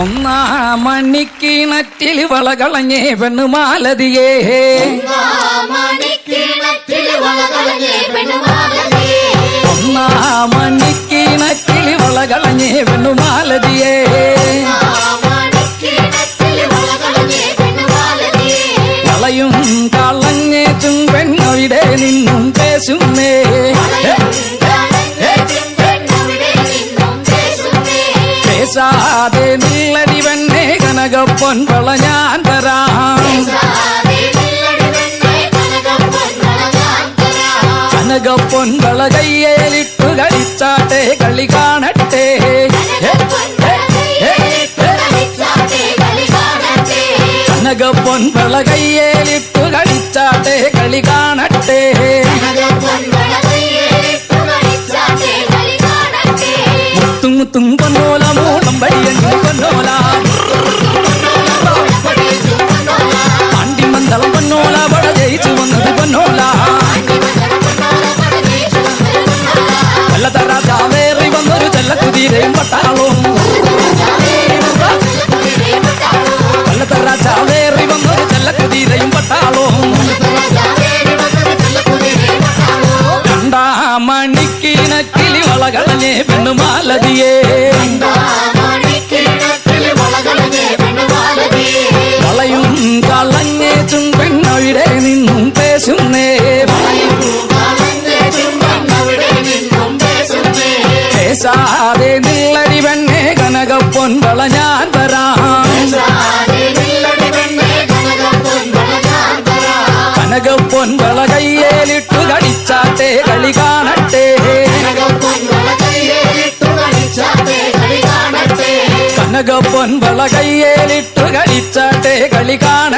ഒന്നാം മണിക്കിണറ്റിൽ വളകളഞ്ഞേ പെണ്ണുമാലതിയേ ഒന്നാം മണിക്കിണറ്റിൽ വളകളഞ്ഞേ പെണ്ണുമാലതിയേ വളയും കളഞ്ഞേറ്റും പെണ്ണവിടെ നിന്നും പേശുന്നേ പേശാതെ നില്ലടി പെണ്ണേ കനകപ്പൊൻ വള ഞാൻ തരാം കനകപ്പൊൻ വള കയ്യേലിട്ടു കളിച്ചാട്ടെ കളി കാണട്ടെ കനകപ്പൊൻ വള കയ്യേലിട്ടു കളിച്ചാട്ടെ കളി കാണട്ടെ മുത്തും മുത്തും പൊന്നോല മൂളം വഴിയെങ്കിൽ പൊന്നോല ആണ്ടിമന്തളം പൊന്നോല വട ജയിച്ചു വന്നത് പൊന്നോല രാജാവേറി വന്നൊരു ചെല്ലക്കുതിരയും പട്ടാളവും രാജാവേറി വന്നൊരു ചെല്ലക്കുതിരയും പട്ടാളവും രണ്ടാം മണിക്കിണക്കിലി വളകളഞ്ഞേ പെണ്ണുമാലതിയേ വളയും കളഞ്ഞേച്ചും പെണ്ണവിടെ നിന്നും പേശുന്നേ പേശാതെ നില്ലടി പെണ്ണേ കനകപ്പൊൻ വള ഞാൻ തരാം കനകപ്പൊൻ വള കയ്യേലിട്ടു കളിച്ചാട്ടെ കളി കാണട്ടെ കനകപ്പൊൻ വള കയ്യേലിട്ടു കളിച്ചാട്ടെ കളി കാണ